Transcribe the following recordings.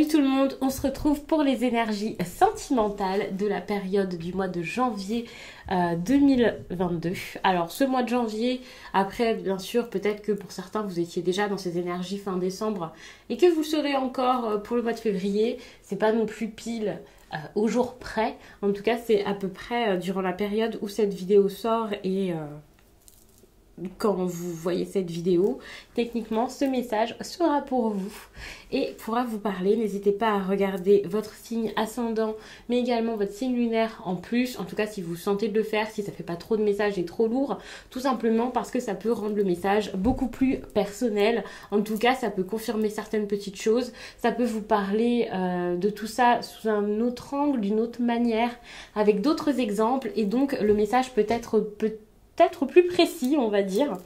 Salut tout le monde, on se retrouve pour les énergies sentimentales de la période du mois de janvier 2022. Alors ce mois de janvier, après bien sûr peut-être que pour certains vous étiez déjà dans ces énergies fin décembre et que vous serez encore pour le mois de février, c'est pas non plus pile au jour près. En tout cas c'est à peu près durant la période où cette vidéo sort et... quand vous voyez cette vidéo, techniquement ce message sera pour vous et pourra vous parler. N'hésitez pas à regarder votre signe ascendant mais également votre signe lunaire en plus, en tout cas si vous sentez de le faire, si ça fait pas trop de messages et trop lourd, tout simplement parce que ça peut rendre le message beaucoup plus personnel. En tout cas ça peut confirmer certaines petites choses, ça peut vous parler de tout ça sous un autre angle, d'une autre manière, avec d'autres exemples, et donc le message peut être plus précis, on va dire.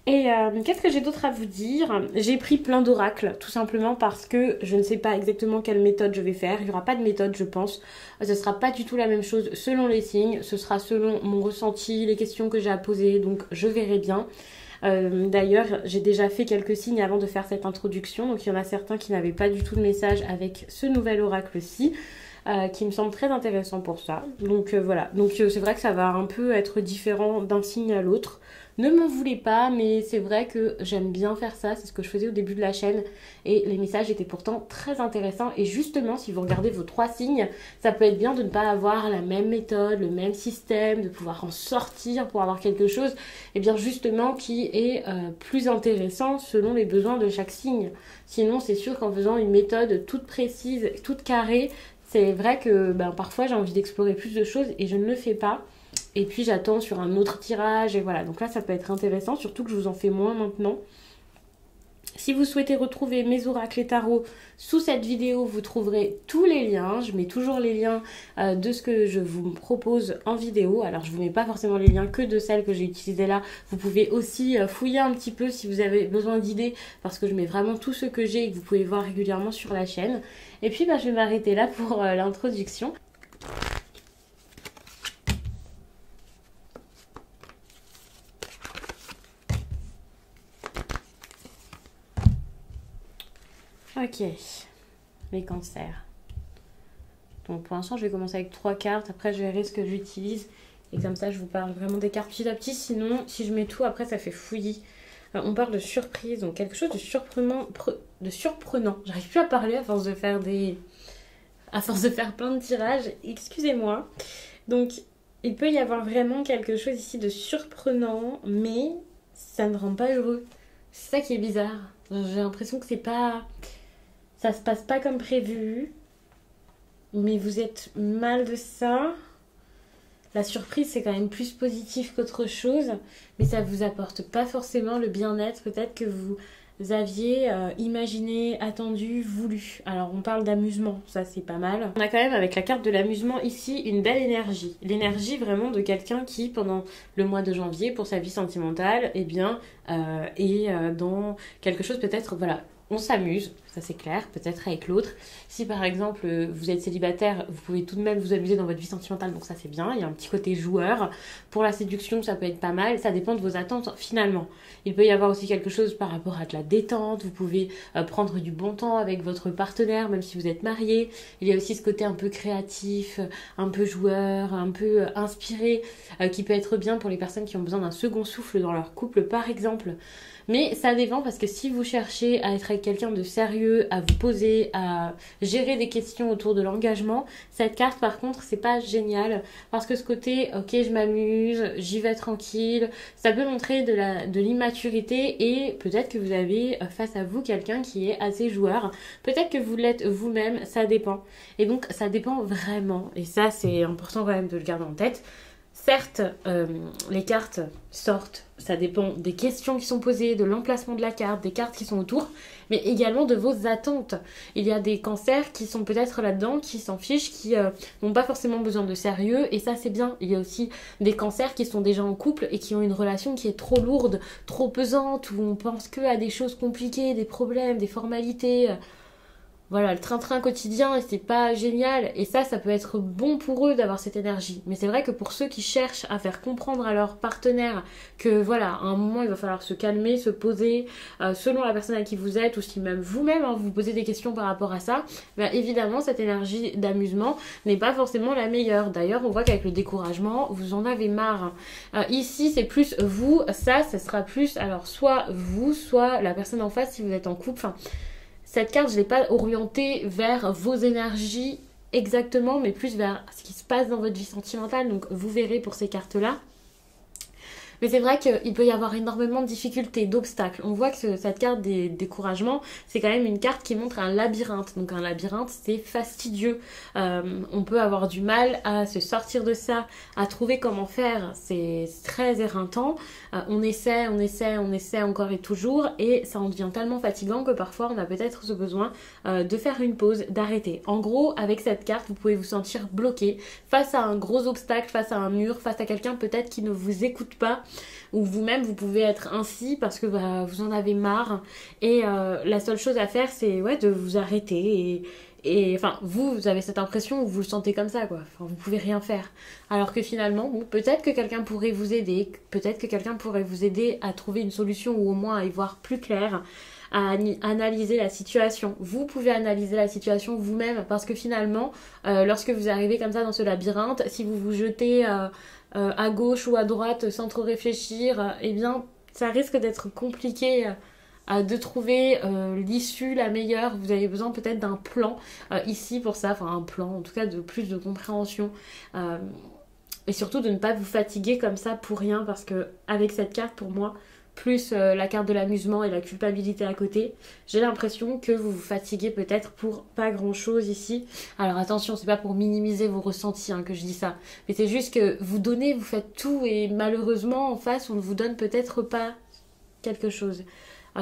Et qu'est-ce que j'ai d'autre à vous dire? J'ai pris plein d'oracles, tout simplement parce que je ne sais pas exactement quelle méthode je vais faire. Il n'y aura pas de méthode, je pense. Ce ne sera pas du tout la même chose selon les signes. Ce sera selon mon ressenti, les questions que j'ai à poser, donc je verrai bien. D'ailleurs, j'ai déjà fait quelques signes avant de faire cette introduction, donc il y en a certains qui n'avaient pas du tout de message avec ce nouvel oracle-ci. Qui me semble très intéressant pour ça. Donc voilà, donc c'est vrai que ça va un peu être différent d'un signe à l'autre. Ne m'en voulez pas, mais c'est vrai que j'aime bien faire ça, c'est ce que je faisais au début de la chaîne et les messages étaient pourtant très intéressants. Et justement, si vous regardez vos 3 signes, ça peut être bien de ne pas avoir la même méthode, le même système, de pouvoir en sortir pour avoir quelque chose, et bien justement qui est plus intéressant selon les besoins de chaque signe. Sinon, c'est sûr qu'en faisant une méthode toute précise, toute carrée, c'est vrai que parfois j'ai envie d'explorer plus de choses et je ne le fais pas. Et puis j'attends sur un autre tirage et voilà. Donc là ça peut être intéressant, surtout que je vous en fais moins maintenant. Si vous souhaitez retrouver mes oracles et tarots, sous cette vidéo, vous trouverez tous les liens. Je mets toujours les liens de ce que je vous propose en vidéo. Alors, je ne vous mets pas forcément les liens que de celles que j'ai utilisées là. Vous pouvez aussi fouiller un petit peu si vous avez besoin d'idées, parce que je mets vraiment tout ce que j'ai et que vous pouvez voir régulièrement sur la chaîne. Et puis, je vais m'arrêter là pour l'introduction. Ok, les cancers. Donc pour l'instant je vais commencer avec 3 cartes, après je verrai ce que j'utilise et comme ça je vous parle vraiment des cartes petit à petit, sinon si je mets tout après ça fait fouillis. On parle de surprise, donc quelque chose de surprenant, j'arrive plus à parler à force de faire plein de tirages, excusez-moi. Donc il peut y avoir vraiment quelque chose ici de surprenant, mais ça ne rend pas heureux. C'est ça qui est bizarre, j'ai l'impression que ça se passe pas comme prévu, mais vous êtes mal de ça. La surprise, c'est quand même plus positif qu'autre chose, mais ça vous apporte pas forcément le bien-être peut-être que vous aviez imaginé, attendu, voulu. Alors on parle d'amusement, ça c'est pas mal. On a quand même avec la carte de l'amusement ici une belle énergie. L'énergie vraiment de quelqu'un qui pendant le mois de janvier pour sa vie sentimentale, est dans quelque chose peut-être, voilà. On s'amuse, ça c'est clair, peut-être avec l'autre. Si par exemple vous êtes célibataire, vous pouvez tout de même vous amuser dans votre vie sentimentale, donc ça c'est bien. Il y a un petit côté joueur. Pour la séduction, ça peut être pas mal. Ça dépend de vos attentes finalement. Il peut y avoir aussi quelque chose par rapport à de la détente. Vous pouvez prendre du bon temps avec votre partenaire, même si vous êtes marié. Il y a aussi ce côté un peu créatif, un peu joueur, un peu inspiré, qui peut être bien pour les personnes qui ont besoin d'un second souffle dans leur couple par exemple. Mais ça dépend parce que si vous cherchez à être avec quelqu'un de sérieux, à vous poser, à gérer des questions autour de l'engagement, cette carte par contre c'est pas génial parce que ce côté ok je m'amuse, j'y vais tranquille, ça peut montrer de l'immaturité et peut-être que vous avez face à vous quelqu'un qui est assez joueur, peut-être que vous l'êtes vous-même, ça dépend. Et donc ça dépend vraiment et ça c'est important quand même de le garder en tête. Certes, les cartes sortent, ça dépend des questions qui sont posées, de l'emplacement de la carte, des cartes qui sont autour, mais également de vos attentes. Il y a des cancers qui sont peut-être là-dedans, qui s'en fichent, qui n'ont pas forcément besoin de sérieux, et ça c'est bien. Il y a aussi des cancers qui sont déjà en couple et qui ont une relation qui est trop lourde, trop pesante, où on pense que à des choses compliquées, des problèmes, des formalités. voilà, le train-train quotidien, c'est pas génial. Et ça peut être bon pour eux d'avoir cette énergie. Mais c'est vrai que pour ceux qui cherchent à faire comprendre à leur partenaire que voilà, à un moment, il va falloir se calmer, se poser, selon la personne à qui vous êtes, ou si même vous-même, hein, vous posez des questions par rapport à ça, ben, évidemment, cette énergie d'amusement n'est pas forcément la meilleure. D'ailleurs, on voit qu'avec le découragement, vous en avez marre. Ici, c'est plus vous, ça sera plus, alors soit vous, soit la personne en face si vous êtes en couple. Enfin, cette carte, je ne l'ai pas orientée vers vos énergies exactement, mais plus vers ce qui se passe dans votre vie sentimentale. Donc, vous verrez pour ces cartes-là. Mais c'est vrai qu'il peut y avoir énormément de difficultés, d'obstacles. On voit que cette carte des découragements, c'est quand même une carte qui montre un labyrinthe. Donc un labyrinthe, c'est fastidieux. On peut avoir du mal à se sortir de ça, à trouver comment faire. C'est très éreintant. On essaie encore et toujours. Et ça en devient tellement fatigant que parfois on a peut-être ce besoin de faire une pause, d'arrêter. En gros, avec cette carte, vous pouvez vous sentir bloqué face à un gros obstacle, face à un mur, face à quelqu'un peut-être qui ne vous écoute pas, ou vous-même vous pouvez être ainsi parce que vous en avez marre et la seule chose à faire c'est de vous arrêter et enfin vous avez cette impression où vous le sentez comme ça quoi, enfin, vous pouvez rien faire alors que finalement peut-être que quelqu'un pourrait vous aider, peut-être que quelqu'un pourrait vous aider à trouver une solution ou au moins à y voir plus clair, à analyser la situation. Vous pouvez analyser la situation vous-même parce que finalement lorsque vous arrivez comme ça dans ce labyrinthe, si vous vous jetez à gauche ou à droite sans trop réfléchir, eh bien ça risque d'être compliqué de trouver l'issue la meilleure. Vous avez besoin peut-être d'un plan ici pour ça, enfin un plan en tout cas de plus de compréhension et surtout de ne pas vous fatiguer comme ça pour rien parce que avec cette carte pour moi plus la carte de l'amusement et la culpabilité à côté, j'ai l'impression que vous vous fatiguez peut-être pour pas grand chose ici. Alors attention, c'est pas pour minimiser vos ressentis que je dis ça, mais c'est juste que vous donnez, vous faites tout et malheureusement en face on ne vous donne peut-être pas quelque chose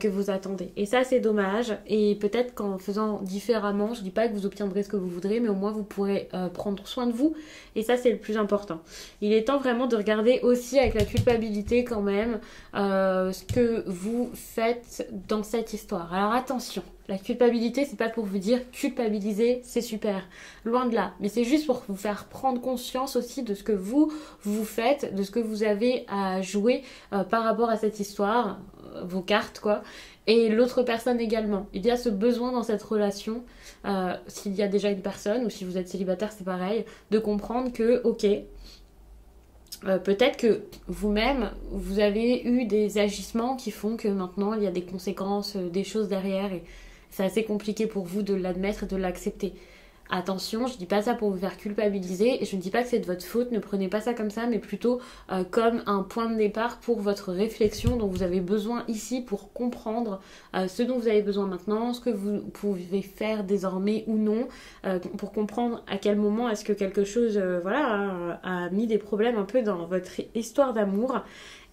que vous attendez. Et ça c'est dommage et peut-être qu'en faisant différemment, je dis pas que vous obtiendrez ce que vous voudrez, mais au moins vous pourrez prendre soin de vous et ça c'est le plus important. Il est temps vraiment de regarder aussi avec la culpabilité quand même ce que vous faites dans cette histoire. Alors attention, la culpabilité c'est pas pour vous dire culpabiliser c'est super, loin de là, mais c'est juste pour vous faire prendre conscience aussi de ce que vous faites, de ce que vous avez à jouer par rapport à cette histoire, vos cartes quoi, et l'autre personne également. Il y a ce besoin dans cette relation, s'il y a déjà une personne ou si vous êtes célibataire c'est pareil, de comprendre que ok, peut-être que vous-même vous avez eu des agissements qui font que maintenant il y a des conséquences, des choses derrière et c'est assez compliqué pour vous de l'admettre et de l'accepter. Attention, je dis pas ça pour vous faire culpabiliser et je ne dis pas que c'est de votre faute, ne prenez pas ça comme ça, mais plutôt comme un point de départ pour votre réflexion dont vous avez besoin ici pour comprendre ce dont vous avez besoin maintenant, ce que vous pouvez faire désormais ou non, pour comprendre à quel moment est-ce que quelque chose a mis des problèmes un peu dans votre histoire d'amour.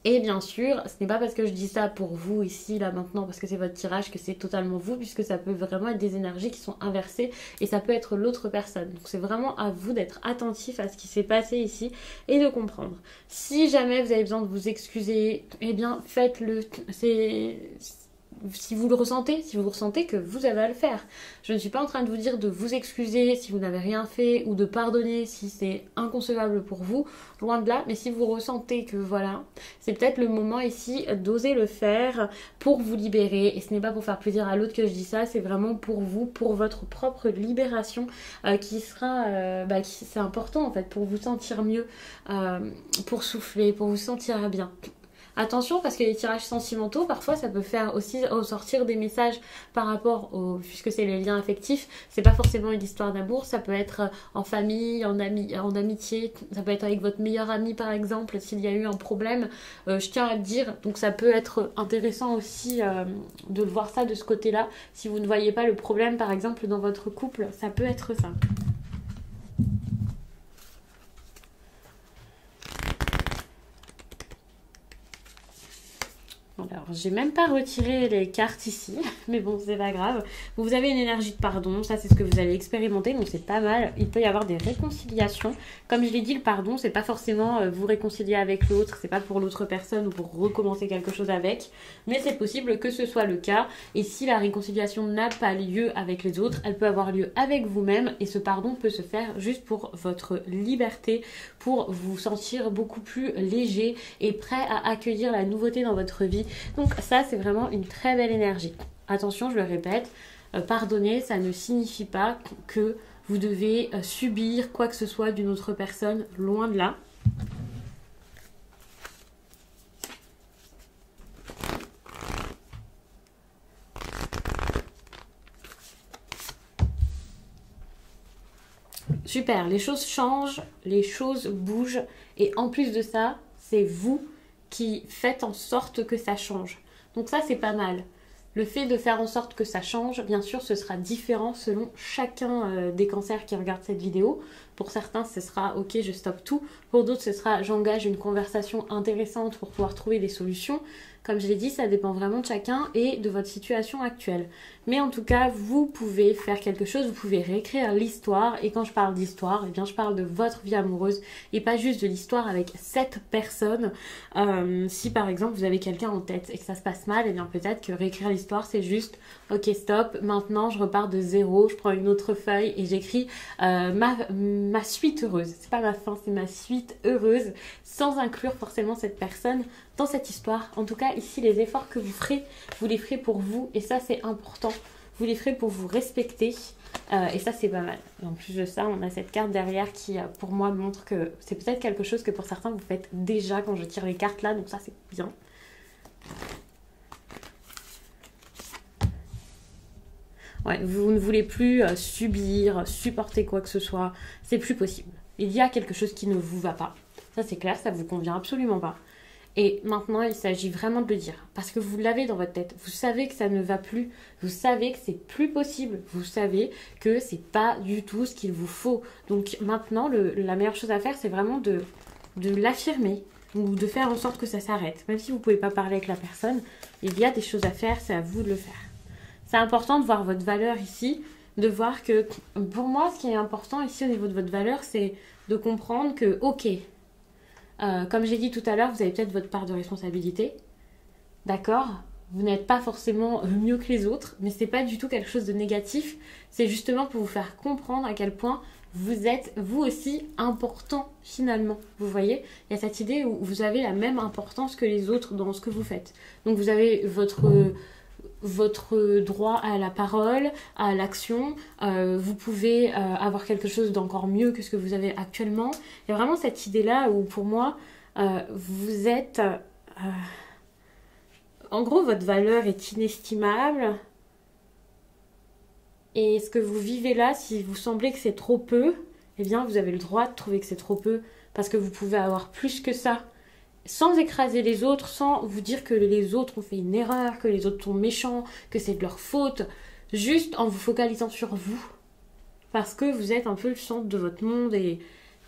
Et bien sûr, ce n'est pas parce que je dis ça pour vous ici, là, maintenant, parce que c'est votre tirage, que c'est totalement vous, puisque ça peut vraiment être des énergies qui sont inversées et ça peut être l'autre personne. Donc c'est vraiment à vous d'être attentif à ce qui s'est passé ici et de comprendre. Si jamais vous avez besoin de vous excuser, eh bien faites-le. Si vous le ressentez, si vous ressentez que vous avez à le faire. Je ne suis pas en train de vous dire de vous excuser si vous n'avez rien fait ou de pardonner si c'est inconcevable pour vous, loin de là, mais si vous ressentez que voilà, c'est peut-être le moment ici d'oser le faire pour vous libérer, et ce n'est pas pour faire plaisir à l'autre que je dis ça, c'est vraiment pour vous, pour votre propre libération qui sera, c'est important en fait, pour vous sentir mieux, pour souffler, pour vous sentir bien. Attention parce que les tirages sentimentaux, parfois ça peut faire aussi ressortir des messages par rapport au, puisque c'est les liens affectifs, c'est pas forcément une histoire d'amour, ça peut être en famille, en amitié, ça peut être avec votre meilleur ami par exemple, s'il y a eu un problème, je tiens à le dire, donc ça peut être intéressant aussi de le voir ça de ce côté-là, si vous ne voyez pas le problème par exemple dans votre couple, ça peut être ça. Alors, j'ai même pas retiré les cartes ici, mais bon, c'est pas grave. Vous avez une énergie de pardon, ça c'est ce que vous allez expérimenter, donc c'est pas mal. Il peut y avoir des réconciliations. Comme je l'ai dit, le pardon, c'est pas forcément vous réconcilier avec l'autre, c'est pas pour l'autre personne ou pour recommencer quelque chose avec, mais c'est possible que ce soit le cas. Et si la réconciliation n'a pas lieu avec les autres, elle peut avoir lieu avec vous-même, et ce pardon peut se faire juste pour votre liberté, pour vous sentir beaucoup plus léger et prêt à accueillir la nouveauté dans votre vie. Donc ça, c'est vraiment une très belle énergie. Attention, je le répète, pardonner, ça ne signifie pas que vous devez subir quoi que ce soit d'une autre personne, loin de là. Super, les choses changent, les choses bougent, et en plus de ça, c'est vous qui faites en sorte que ça change. Donc ça, c'est pas mal. Le fait de faire en sorte que ça change, bien sûr, ce sera différent selon chacun des cancers qui regardent cette vidéo. Pour certains, ce sera « ok, je stoppe tout ». Pour d'autres, ce sera « j'engage une conversation intéressante pour pouvoir trouver des solutions ». Comme je l'ai dit, ça dépend vraiment de chacun et de votre situation actuelle. Mais en tout cas, vous pouvez faire quelque chose, vous pouvez réécrire l'histoire. Et quand je parle d'histoire, eh bien, je parle de votre vie amoureuse et pas juste de l'histoire avec cette personne. Si par exemple, vous avez quelqu'un en tête et que ça se passe mal, eh bien peut-être que réécrire l'histoire, c'est juste « ok, stop, maintenant je repars de zéro, je prends une autre feuille et j'écris ma suite heureuse ». C'est pas ma fin, c'est ma suite heureuse, sans inclure forcément cette personne dans cette histoire. En tout cas, ici, les efforts que vous les ferez pour vous, et ça, c'est important. Vous les ferez pour vous respecter, et ça, c'est pas mal. Et en plus de ça, on a cette carte derrière qui, pour moi, montre que c'est peut-être quelque chose que pour certains, vous faites déjà quand je tire les cartes là, donc ça, c'est bien. Ouais, vous ne voulez plus subir, supporter quoi que ce soit, c'est plus possible. Il y a quelque chose qui ne vous va pas. Ça, c'est clair, ça vous convient absolument pas. Et maintenant, il s'agit vraiment de le dire. Parce que vous l'avez dans votre tête. Vous savez que ça ne va plus. Vous savez que c'est plus possible. Vous savez que c'est pas du tout ce qu'il vous faut. Donc maintenant, la meilleure chose à faire, c'est vraiment de l'affirmer. Ou de faire en sorte que ça s'arrête. Même si vous ne pouvez pas parler avec la personne, il y a des choses à faire, c'est à vous de le faire. C'est important de voir votre valeur ici. De voir que, pour moi, ce qui est important ici au niveau de votre valeur, c'est de comprendre que, ok, comme j'ai dit tout à l'heure, vous avez peut-être votre part de responsabilité. D'accord ? Vous n'êtes pas forcément mieux que les autres, mais c'est pas du tout quelque chose de négatif. C'est justement pour vous faire comprendre à quel point vous êtes, vous aussi, important finalement. Vous voyez ? Il y a cette idée où vous avez la même importance que les autres dans ce que vous faites. Donc vous avez votre droit à la parole, à l'action. Vous pouvez avoir quelque chose d'encore mieux que ce que vous avez actuellement. Il y a vraiment cette idée-là où, pour moi, vous êtes... en gros, votre valeur est inestimable. Et ce que vous vivez là, si vous semblez que c'est trop peu, eh bien, vous avez le droit de trouver que c'est trop peu. Parce que vous pouvez avoir plus que ça. Sans écraser les autres, sans vous dire que les autres ont fait une erreur, que les autres sont méchants, que c'est de leur faute, juste en vous focalisant sur vous. Parce que vous êtes un peu le centre de votre monde et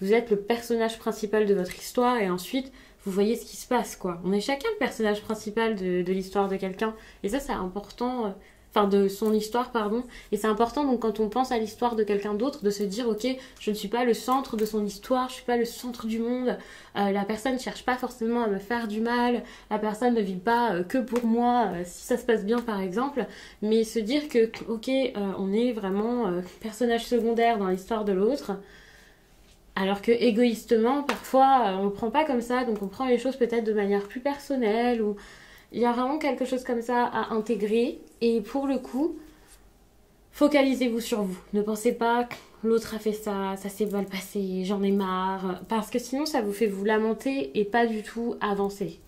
vous êtes le personnage principal de votre histoire et ensuite vous voyez ce qui se passe, quoi. On est chacun le personnage principal de l'histoire de quelqu'un et ça c'est important... Enfin, de son histoire, pardon. Et c'est important, donc, quand on pense à l'histoire de quelqu'un d'autre, de se dire, ok, je ne suis pas le centre de son histoire, je ne suis pas le centre du monde, la personne ne cherche pas forcément à me faire du mal, la personne ne vit pas que pour moi, si ça se passe bien, par exemple, mais se dire que, ok, on est vraiment personnage secondaire dans l'histoire de l'autre, alors que égoïstement, parfois, on ne le prend pas comme ça, donc on prend les choses peut-être de manière plus personnelle, ou... Il y a vraiment quelque chose comme ça à intégrer. Et pour le coup, focalisez-vous sur vous. Ne pensez pas que l'autre a fait ça, ça s'est mal passé, j'en ai marre. Parce que sinon, ça vous fait vous lamenter et pas du tout avancer.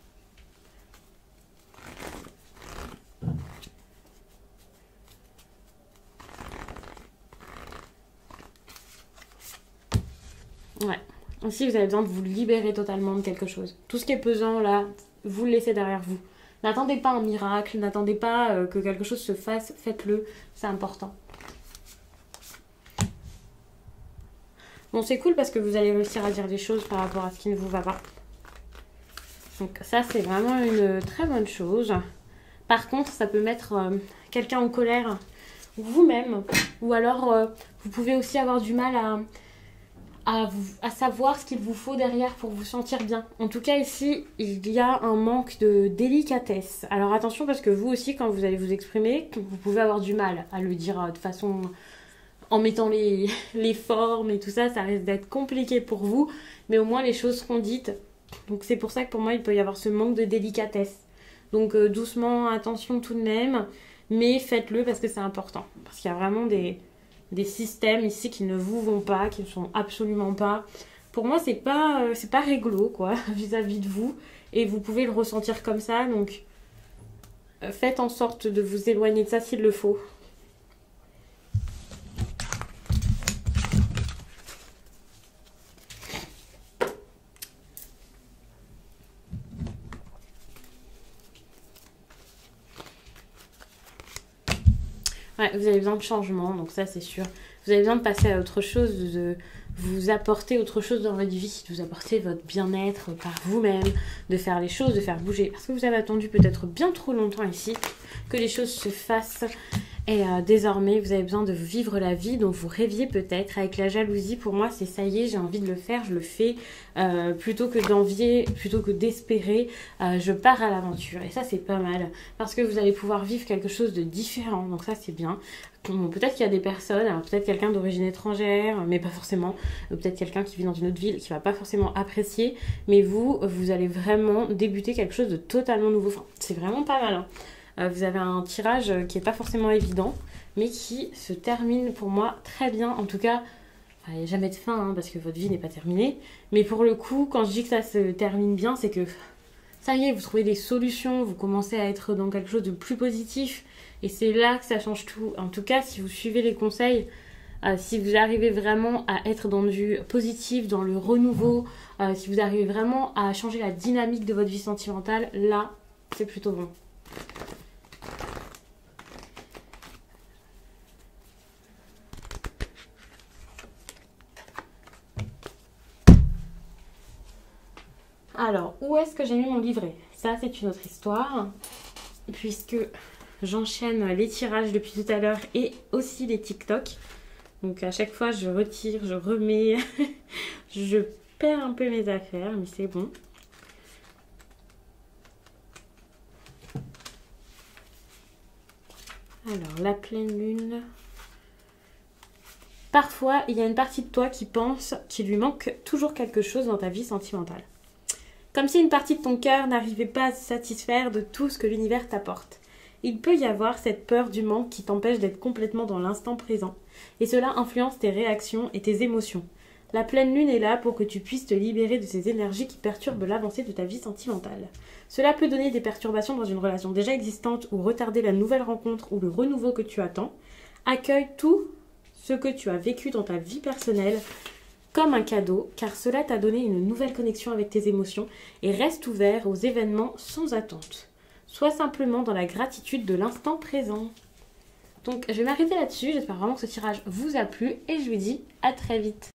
Ouais. Aussi, vous avez besoin de vous libérer totalement de quelque chose. Tout ce qui est pesant, là, vous le laissez derrière vous. N'attendez pas un miracle, n'attendez pas que quelque chose se fasse, faites-le, c'est important. Bon, c'est cool parce que vous allez réussir à dire des choses par rapport à ce qui ne vous va pas. Donc ça, c'est vraiment une très bonne chose. Par contre, ça peut mettre quelqu'un en colère, vous-même. Ou alors, vous pouvez aussi avoir du mal à savoir ce qu'il vous faut derrière pour vous sentir bien. En tout cas, ici, il y a un manque de délicatesse. Alors attention, parce que vous aussi, quand vous allez vous exprimer, vous pouvez avoir du mal à le dire de façon... En mettant les formes et tout ça, ça risque d'être compliqué pour vous. Mais au moins, les choses seront dites. Donc c'est pour ça que pour moi, il peut y avoir ce manque de délicatesse. Donc doucement, attention tout de même. Mais faites-le parce que c'est important. Parce qu'il y a vraiment des systèmes ici qui ne vous vont pas, qui ne sont absolument pas. Pour moi, c'est pas réglo, quoi, vis-à-vis de vous. Et vous pouvez le ressentir comme ça. Donc faites en sorte de vous éloigner de ça s'il le faut. Ouais, vous avez besoin de changement, donc ça c'est sûr. Vous avez besoin de passer à autre chose, de vous apporter autre chose dans votre vie, de vous apporter votre bien-être par vous-même, de faire les choses, de faire bouger. Parce que vous avez attendu peut-être bien trop longtemps ici que les choses se fassent. Et désormais, vous avez besoin de vivre la vie dont vous rêviez peut-être. Avec la jalousie, pour moi, c'est ça y est, j'ai envie de le faire, je le fais. Plutôt que d'envier, plutôt que d'espérer, je pars à l'aventure. Et ça, c'est pas mal. Parce que vous allez pouvoir vivre quelque chose de différent. Donc ça, c'est bien. Bon, peut-être qu'il y a des personnes, alors peut-être quelqu'un d'origine étrangère, mais pas forcément. Peut-être quelqu'un qui vit dans une autre ville qui va pas forcément apprécier. Mais vous allez vraiment débuter quelque chose de totalement nouveau. Enfin, c'est vraiment pas mal, hein. Vous avez un tirage qui n'est pas forcément évident, mais qui se termine pour moi très bien. En tout cas, il n'y a jamais de fin, hein, parce que votre vie n'est pas terminée. Mais pour le coup, quand je dis que ça se termine bien, c'est que ça y est, vous trouvez des solutions, vous commencez à être dans quelque chose de plus positif. Et c'est là que ça change tout. En tout cas, si vous suivez les conseils, si vous arrivez vraiment à être dans du positif, dans le renouveau, si vous arrivez vraiment à changer la dynamique de votre vie sentimentale, là, c'est plutôt bon. Alors, où est-ce que j'ai mis mon livret? Ça, c'est une autre histoire, puisque j'enchaîne les tirages depuis tout à l'heure et aussi les TikTok. Donc, à chaque fois, je retire, je remets, je perds un peu mes affaires, mais c'est bon. Alors, la pleine lune... Parfois, il y a une partie de toi qui pense qu'il lui manque toujours quelque chose dans ta vie sentimentale. Comme si une partie de ton cœur n'arrivait pas à se satisfaire de tout ce que l'univers t'apporte. Il peut y avoir cette peur du manque qui t'empêche d'être complètement dans l'instant présent. Et cela influence tes réactions et tes émotions. La pleine lune est là pour que tu puisses te libérer de ces énergies qui perturbent l'avancée de ta vie sentimentale. Cela peut donner des perturbations dans une relation déjà existante ou retarder la nouvelle rencontre ou le renouveau que tu attends. Accueille tout ce que tu as vécu dans ta vie personnelle comme un cadeau, car cela t'a donné une nouvelle connexion avec tes émotions et reste ouvert aux événements sans attente. Sois simplement dans la gratitude de l'instant présent. Donc je vais m'arrêter là-dessus, j'espère vraiment que ce tirage vous a plu et je vous dis à très vite.